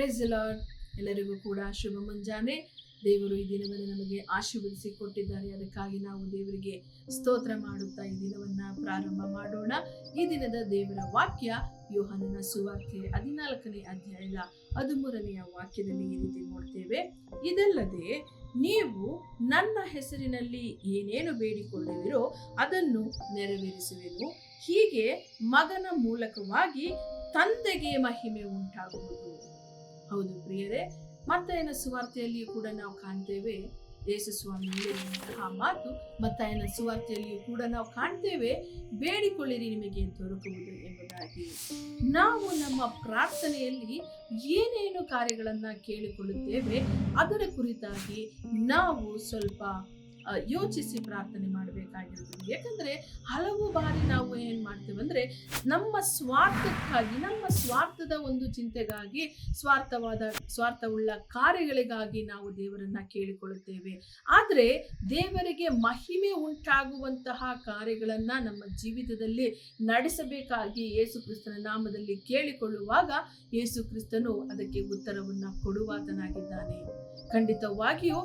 Price the lord. ಎಲ್ಲರಿಗೂ ಕೂಡ ಶುಭ ಮುಂಜಾನೆ. ದೇವರು ಈ ದಿನವನ್ನು ನಮಗೆ ಆಶೀರ್ವದಿಸಿ ಕೊಟ್ಟಿದ್ದಾರೆ. ಅದಕ್ಕಾಗಿ ನಾವು ದೇವರಿಗೆ ಸ್ತೋತ್ರ ಮಾಡುತ್ತಾ ಈ ದಿನವನ್ನ ಪ್ರಾರಂಭ ಮಾಡೋಣ. ಈ ದಿನದ ದೇವರ ವಾಕ್ಯ ಯೋಹಾನನ ಸುವಾರ್ತೆ 14ನೇ ಅಧ್ಯಾಯದ 13ನೆಯ ವಾಕ್ಯದಲ್ಲಿ ಈ ರೀತಿ ನೋಡ್ತೇವೆ. ಇದಲ್ಲದೆ ನೀವು ನನ್ನ ಹೆಸರಿನಲ್ಲಿ ಏನೇನು ಬೇಡಿಕೊಳ್ಳುವಿರೋ ಅದನ್ನು ನೆರವೇರಿಸುವೆನು. ಹೀಗೆ ಮಗನ ಮೂಲಕವಾಗಿ ತಂದೆಗೆ ಮಹಿಮೆ ಉಂಟಾಗುವುದು. ಹೌದು ಪ್ರಿಯರೇ, ಮತ್ತಾಯನ ಸುವಾರ್ತೆಯಲ್ಲಿಯೂ ಕೂಡ ನಾವು ಕಾಣ್ತೇವೆ. ಯೇಸು ಸ್ವಾಮಿ ಹೇಳಿರುವಂತಹ ಮಾತು ಮತ್ತಾಯನ ಸುವಾರ್ತೆಯಲ್ಲಿಯೂ ಕೂಡ ನಾವು ಕಾಣ್ತೇವೆ, ಬೇಡಿಕೊಳ್ಳಿರಿ ನಿಮಗೆ ದೊರಕುವುದು ಎಂಬುದಾಗಿ. ನಾವು ನಮ್ಮ ಪ್ರಾರ್ಥನೆಯಲ್ಲಿ ಏನೇನು ಕಾರ್ಯಗಳನ್ನ ಕೇಳಿಕೊಳ್ಳುತ್ತೇವೆ ಅದರ ಕುರಿತಾಗಿ ನಾವು ಸ್ವಲ್ಪ ಯೋಚಿಸಿ ಪ್ರಾರ್ಥನೆ ಮಾಡಬೇಕಾಗಿರುತ್ತದೆ. ಯಾಕಂದ್ರೆ ಹಲವು ಬಾರಿ ನಾವು ಏನ್ ಮಾಡ್ತೇವೆ ಅಂದ್ರೆ ನಮ್ಮ ಸ್ವಾರ್ಥಕ್ಕಾಗಿ, ನಮ್ಮ ಸ್ವಾರ್ಥದ ಒಂದು ಚಿಂತೆಗಾಗಿ, ಸ್ವಾರ್ಥವುಳ್ಳ ಕಾರ್ಯಗಳಿಗಾಗಿ ನಾವು ದೇವರನ್ನ ಕೇಳಿಕೊಳ್ಳುತ್ತೇವೆ. ಆದ್ರೆ ದೇವರಿಗೆ ಮಹಿಮೆ ಉಂಟಾಗುವಂತಹ ಕಾರ್ಯಗಳನ್ನ ನಮ್ಮ ಜೀವಿತದಲ್ಲಿ ನಡೆಸಬೇಕಾಗಿ ಯೇಸು ಕ್ರಿಸ್ತನ ನಾಮದಲ್ಲಿ ಕೇಳಿಕೊಳ್ಳುವಾಗ ಯೇಸು ಕ್ರಿಸ್ತನು ಅದಕ್ಕೆ ಉತ್ತರವನ್ನ ಕೊಡುವಾತನಾಗಿದ್ದಾನೆ. ಖಂಡಿತವಾಗಿಯೂ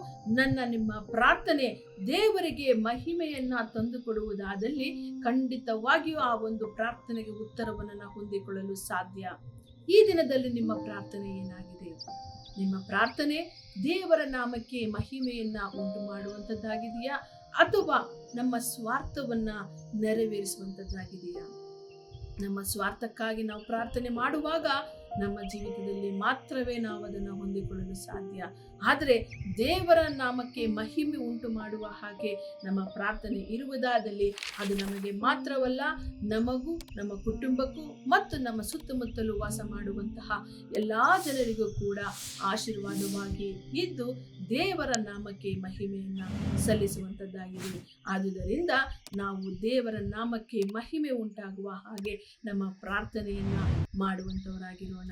ನಿಮ್ಮ ಪ್ರಾರ್ಥನೆ ದೇವರಿಗೆ ಮಹಿಮೆಯನ್ನ ತಂದುಕೊಡುವುದಾದಲ್ಲಿ ಖಂಡಿತವಾಗಿಯೂ ಆ ಒಂದು ಪ್ರಾರ್ಥನೆಗೆ ಉತ್ತರವನ್ನು ನಾವು ಹೊಂದಿಕೊಳ್ಳಲು ಸಾಧ್ಯ. ಈ ದಿನದಲ್ಲಿ ನಿಮ್ಮ ಪ್ರಾರ್ಥನೆ ಏನಾಗಿದೆ? ನಿಮ್ಮ ಪ್ರಾರ್ಥನೆ ದೇವರ ನಾಮಕ್ಕೆ ಮಹಿಮೆಯನ್ನ ಉಂಟು ಮಾಡುವಂತದ್ದಾಗಿದೆಯಾ, ಅಥವಾ ನಮ್ಮ ಸ್ವಾರ್ಥವನ್ನ ನೆರವೇರಿಸುವಂತದ್ದಾಗಿದೆಯಾ? ನಮ್ಮ ಸ್ವಾರ್ಥಕ್ಕಾಗಿ ನಾವು ಪ್ರಾರ್ಥನೆ ಮಾಡುವಾಗ ನಮ್ಮ ಜೀವಿತದಲ್ಲಿ ಮಾತ್ರವೇ ನಾವು ಅದನ್ನು ಹೊಂದಿಕೊಳ್ಳಲು ಸಾಧ್ಯ. ಆದರೆ ದೇವರ ನಾಮಕ್ಕೆ ಮಹಿಮೆ ಉಂಟು ಮಾಡುವ ಹಾಗೆ ನಮ್ಮ ಪ್ರಾರ್ಥನೆ ಇರುವುದಾದಲ್ಲಿ ಅದು ನಮಗೆ ಮಾತ್ರವಲ್ಲ, ನಮಗೂ, ನಮ್ಮ ಕುಟುಂಬಕ್ಕೂ ಮತ್ತು ನಮ್ಮ ಸುತ್ತಮುತ್ತಲೂ ವಾಸ ಮಾಡುವಂತಹ ಎಲ್ಲಾ ಜನರಿಗೂ ಕೂಡ ಆಶೀರ್ವಾದವಾಗಿ ಇದ್ದು ದೇವರ ನಾಮಕ್ಕೆ ಮಹಿಮೆಯನ್ನ ಸಲ್ಲಿಸುವಂತದ್ದಾಗಿದೆ. ಆದುದರಿಂದ ನಾವು ದೇವರ ನಾಮಕ್ಕೆ ಮಹಿಮೆ ಉಂಟಾಗುವ ಹಾಗೆ ನಮ್ಮ ಪ್ರಾರ್ಥನೆಯನ್ನ ಮಾಡುವಂತವರಾಗಿರೋಣ.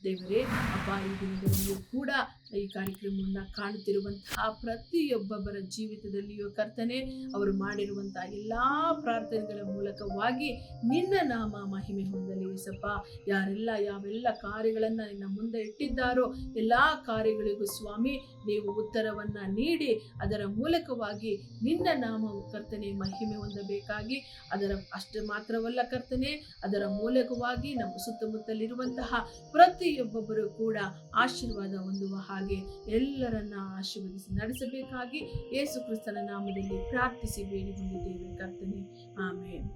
ದೇವರೇ ಅಪ್ಪ, ಈ ದಿನದಲ್ಲಿಯೂ ಕೂಡ ಈ ಕಾರ್ಯಕ್ರಮವನ್ನು ಕಾಣುತ್ತಿರುವಂತಹ ಪ್ರತಿಯೊಬ್ಬೊಬ್ಬರ ಜೀವಿತದಲ್ಲಿಯೂ ಕರ್ತನೆ, ಅವರು ಮಾಡಿರುವಂತಹ ಎಲ್ಲಾ ಪ್ರಾರ್ಥನೆಗಳ ಮೂಲಕವಾಗಿ ನಿನ್ನ ನಾಮ ಮಹಿಮೆ ಹೊಂದಲಿ ಏಸಪ್ಪ. ಯಾವೆಲ್ಲ ಕಾರ್ಯಗಳನ್ನ ನಿನ್ನ ಮುಂದೆ ಇಟ್ಟಿದ್ದಾರೋ ಎಲ್ಲಾ ಕಾರ್ಯಗಳಿಗೂ ಸ್ವಾಮಿ ನೀವು ಉತ್ತರವನ್ನ ನೀಡಿ ಅದರ ಮೂಲಕವಾಗಿ ನಿನ್ನ ನಾಮವು ಕರ್ತನೆ ಮಹಿಮೆ ಹೊಂದಬೇಕಾಗಿ, ಅಷ್ಟು ಮಾತ್ರವಲ್ಲ ಕರ್ತನೆ, ಅದರ ಮೂಲಕವಾಗಿ ನಮ್ಮ ಸುತ್ತಮುತ್ತಲಿರುವಂತಹ ಪ್ರತಿಯೊಬ್ಬೊಬ್ಬರು ಕೂಡ ಆಶೀರ್ವಾದ ಹೊಂದುವ ಹಾಗೆ ಎಲ್ಲರನ್ನ ಆಶೀರ್ವದಿಸಿ ನಡೆಸಬೇಕಾಗಿ ಯೇಸು ಕ್ರಿಸ್ತನ ನಾಮದಲ್ಲಿ ಪ್ರಾರ್ಥಿಸಿ ಬೇಡಿ ಹೊಂದಿದ್ದೇವೆ ಕರ್ತನೆ. ಆಮೆನ್.